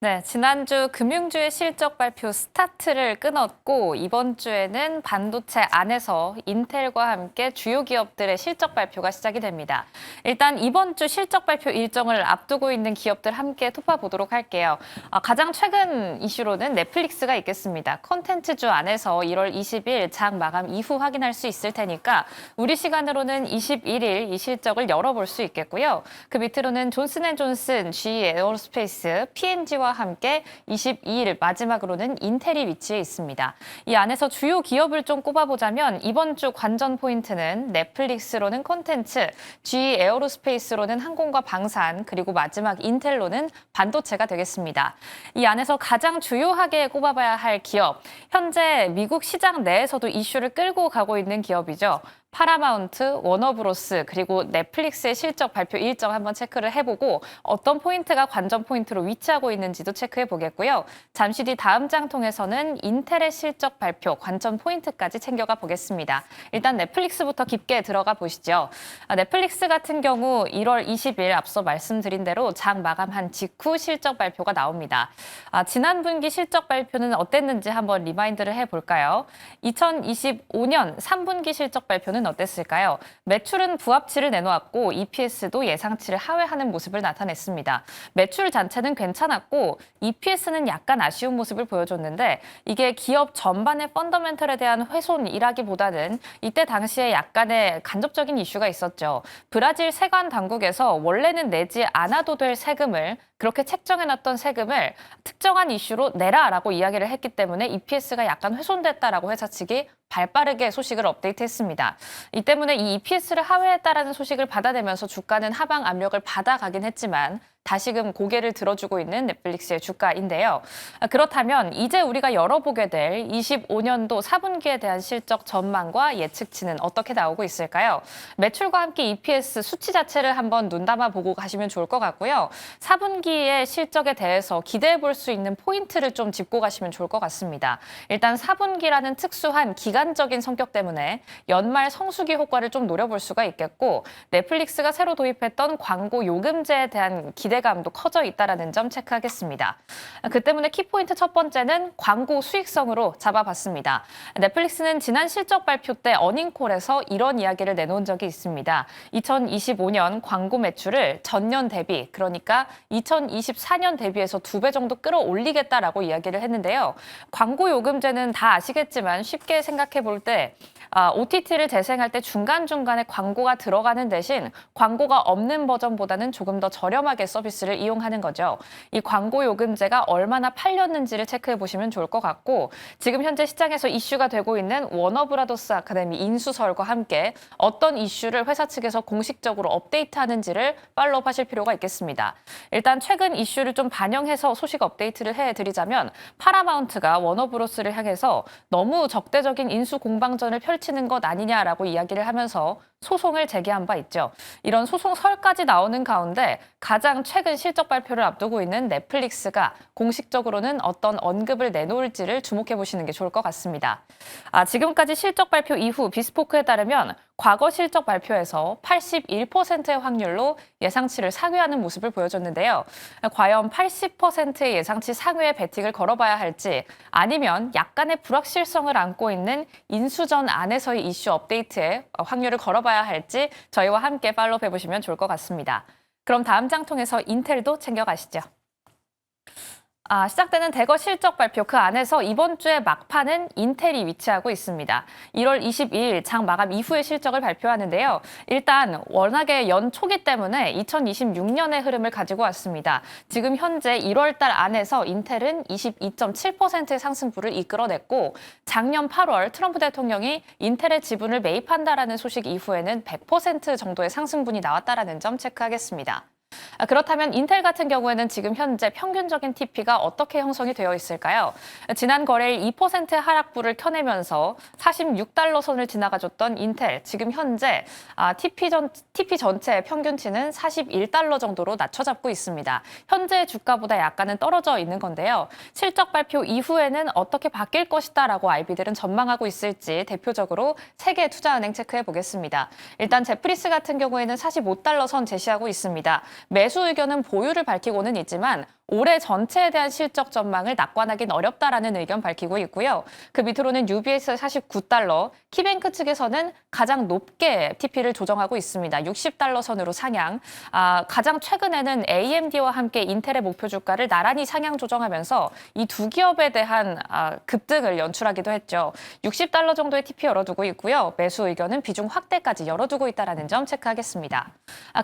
네, 지난주 금융주의 실적 발표 스타트를 끊었고 이번 주에는 반도체 안에서 인텔과 함께 주요 기업들의 실적 발표가 시작이 됩니다. 일단 이번 주 실적 발표 일정을 앞두고 있는 기업들 함께 톱어보도록 할게요. 가장 최근 이슈로는 넷플릭스가 있겠습니다. 콘텐츠주 안에서 1월 20일 장 마감 이후 확인할 수 있을 테니까 우리 시간으로는 21일 이 실적을 열어볼 수 있겠고요. 그 밑으로는 존슨앤존슨, GE 에어로스페이스, P&G와 함께 22일 마지막으로는 인텔이 위치해 있습니다. 이 안에서 주요 기업을 좀 꼽아보자면 이번 주 관전 포인트는 넷플릭스로는 콘텐츠, GE 에어로스페이스로는 항공과 방산, 그리고 마지막 인텔로는 반도체가 되겠습니다. 이 안에서 가장 주요하게 꼽아봐야 할 기업, 현재 미국 시장 내에서도 이슈를 끌고 가고 있는 기업이죠. 파라마운트, 워너브로스, 그리고 넷플릭스의 실적 발표 일정 한번 체크를 해보고 어떤 포인트가 관전 포인트로 위치하고 있는지도 체크해 보겠고요. 잠시 뒤 다음 장 통해서는 인텔의 실적 발표, 관전 포인트까지 챙겨가 보겠습니다. 일단 넷플릭스부터 깊게 들어가 보시죠. 넷플릭스 같은 경우 1월 20일 앞서 말씀드린 대로 장 마감한 직후 실적 발표가 나옵니다. 지난 분기 실적 발표는 어땠는지 한번 리마인드를 해볼까요? 2025년 3분기 실적 발표는 어땠을까요? 매출은 부합치를 내놓았고 EPS도 예상치를 하회하는 모습을 나타냈습니다. 매출 자체는 괜찮았고 EPS는 약간 아쉬운 모습을 보여줬는데 이게 기업 전반의 펀더멘털에 대한 훼손이라기보다는 이때 당시에 약간의 간접적인 이슈가 있었죠. 브라질 세관 당국에서 원래는 내지 않아도 될 세금을 그렇게 책정해놨던 세금을 특정한 이슈로 내라라고 이야기를 했기 때문에 EPS가 약간 훼손됐다라고 회사 측이 발빠르게 소식을 업데이트했습니다. 이 때문에 이 EPS를 하회했다라는 소식을 받아내면서 주가는 하방 압력을 받아가긴 했지만 다시금 고개를 들어주고 있는 넷플릭스의 주가인데요. 그렇다면 이제 우리가 열어보게 될 25년도 4분기에 대한 실적 전망과 예측치는 어떻게 나오고 있을까요? 매출과 함께 EPS 수치 자체를 한번 눈담아 보고 가시면 좋을 것 같고요. 4분기의 실적에 대해서 기대해 볼 수 있는 포인트를 좀 짚고 가시면 좋을 것 같습니다. 일단 4분기라는 특수한 기간적인 성격 때문에 연말 성수기 효과를 좀 노려볼 수가 있겠고 넷플릭스가 새로 도입했던 광고 요금제에 대한 기대감도 커져 있다는 점 체크하겠습니다. 그 때문에 키포인트 첫 번째는 광고 수익성으로 잡아봤습니다. 넷플릭스는 지난 실적 발표 때 어닝콜에서 이런 이야기를 내놓은 적이 있습니다. 2025년 광고 매출을 전년 대비, 그러니까 2024년 대비해서 2배 정도 끌어올리겠다라고 이야기를 했는데요. 광고 요금제는 다 아시겠지만 쉽게 생각해 볼 때 OTT를 재생할 때 중간중간에 광고가 들어가는 대신 광고가 없는 버전보다는 조금 더 저렴하게 서비스를 이용하는 거죠. 이 광고 요금제가 얼마나 팔렸는지를 체크해 보시면 좋을 것 같고 지금 현재 시장에서 이슈가 되고 있는 워너브라더스 아카데미 인수설과 함께 어떤 이슈를 회사 측에서 공식적으로 업데이트하는지를 팔로우하실 필요가 있겠습니다. 일단 최근 이슈를 좀 반영해서 소식 업데이트를 해드리자면 파라마운트가 워너브로스를 향해서 너무 적대적인 인수 공방전을 펼치는 것 아니냐라고 이야기를 하면서 소송을 제기한 바 있죠. 이런 소송설까지 나오는 가운데 가장 최근 실적 발표를 앞두고 있는 넷플릭스가 공식적으로는 어떤 언급을 내놓을지를 주목해 보시는 게 좋을 것 같습니다. 지금까지 실적 발표 이후 비스포크에 따르면 과거 실적 발표에서 81%의 확률로 예상치를 상회하는 모습을 보여줬는데요. 과연 80%의 예상치 상회에 베팅을 걸어봐야 할지 아니면 약간의 불확실성을 안고 있는 인수전 안에서의 이슈 업데이트에 확률을 걸어봐야 할지 저희와 함께 팔로우 해보시면 좋을 것 같습니다. 그럼 다음 장 통해서 인텔도 챙겨가시죠. 시작되는 대거 실적 발표 그 안에서 이번 주의 막판은 인텔이 위치하고 있습니다. 1월 22일 장 마감 이후의 실적을 발표하는데요. 일단 워낙에 연초기 때문에 2026년의 흐름을 가지고 왔습니다. 지금 현재 1월 달 안에서 인텔은 22.7%의 상승분을 이끌어냈고 작년 8월 트럼프 대통령이 인텔의 지분을 매입한다라는 소식 이후에는 100% 정도의 상승분이 나왔다라는 점 체크하겠습니다. 그렇다면 인텔 같은 경우에는 지금 현재 평균적인 TP가 어떻게 형성이 되어 있을까요? 지난 거래일 2%의 하락부를 켜내면서 46달러 선을 지나가줬던 인텔, 지금 현재 TP 전체의 평균치는 41달러 정도로 낮춰잡고 있습니다. 현재 주가보다 약간은 떨어져 있는 건데요. 실적 발표 이후에는 어떻게 바뀔 것이다라고 IB들은 전망하고 있을지 대표적으로 세계 투자은행 체크해 보겠습니다. 일단 제프리스 같은 경우에는 45달러 선 제시하고 있습니다. 매수 의견은 보유를 밝히고는 있지만 올해 전체에 대한 실적 전망을 낙관하기는 어렵다라는 의견 밝히고 있고요. 그 밑으로는 UBS 49달러, 키뱅크 측에서는 가장 높게 TP를 조정하고 있습니다. 60달러 선으로 상향. 가장 최근에는 AMD와 함께 인텔의 목표 주가를 나란히 상향 조정하면서 이 두 기업에 대한 급등을 연출하기도 했죠. 60달러 정도의 TP 열어두고 있고요. 매수 의견은 비중 확대까지 열어두고 있다는 점 체크하겠습니다.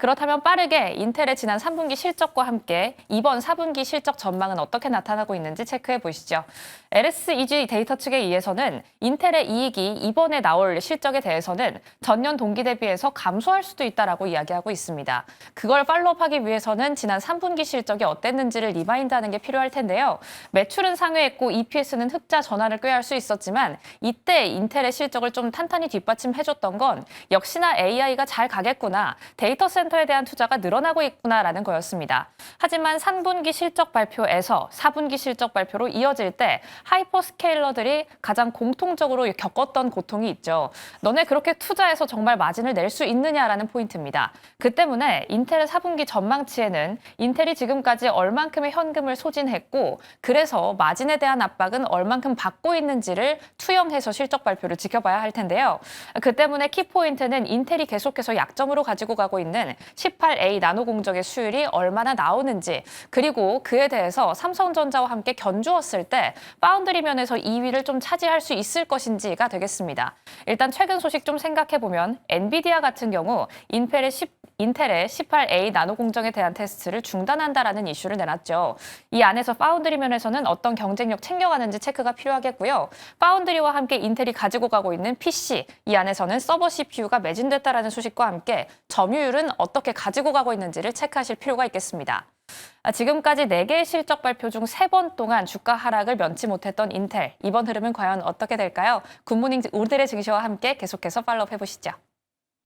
그렇다면 빠르게 인텔의 지난 3분기 실적과 함께 이번 4분기 실적 전망은 어떻게 나타나고 있는지 체크해 보시죠. LSEG 데이터 측에 의해서는 인텔의 이익이 이번에 나올 실적에 대해서는 전년 동기 대비해서 감소할 수도 있다라고 이야기하고 있습니다. 그걸 팔로우하기 위해서는 지난 3분기 실적이 어땠는지를 리마인드하는 게 필요할 텐데요. 매출은 상회했고 EPS는 흑자 전환을 꾀할 수 있었지만 이때 인텔의 실적을 좀 탄탄히 뒷받침해줬던 건 역시나 AI가 잘 가겠구나, 데이터 센터에 대한 투자가 늘어나고 있구나라는 거였습니다. 하지만 3분기 실적 발표에서 4분기 실적 발표로 이어질 때 하이퍼스케일러들이 가장 공통적으로 겪었던 고통이 있죠. 너네 그렇게 투자해서 정말 마진을 낼 수 있느냐라는 포인트입니다. 그 때문에 인텔의 4분기 전망치에는 인텔이 지금까지 얼만큼의 현금을 소진했고 그래서 마진에 대한 압박은 얼만큼 받고 있는지를 투영해서 실적 발표를 지켜봐야 할 텐데요. 그 때문에 키포인트는 인텔이 계속해서 약점으로 가지고 가고 있는 18A 나노 공정의 수율이 얼마나 나오는지, 그리고 그에 대해서 삼성전자와 함께 견주었을 때 파운드리 면에서 2위를 좀 차지할 수 있을 것인지가 되겠습니다. 일단 최근 소식 좀 생각해보면 엔비디아 같은 경우 인텔의 18A 나노 공정에 대한 테스트를 중단한다라는 이슈를 내놨죠. 이 안에서 파운드리 면에서는 어떤 경쟁력 챙겨가는지 체크가 필요하겠고요. 파운드리와 함께 인텔이 가지고 가고 있는 PC, 이 안에서는 서버 CPU가 매진됐다라는 소식과 함께 점유율은 어떻게 가지고 가고 있는지를 체크하실 필요가 있겠습니다. 지금까지 4개의 실적 발표 중 3번 동안 주가 하락을 면치 못했던 인텔, 이번 흐름은 과연 어떻게 될까요? 굿모닝 오늘의 증시와 함께 계속해서 팔로우 해보시죠.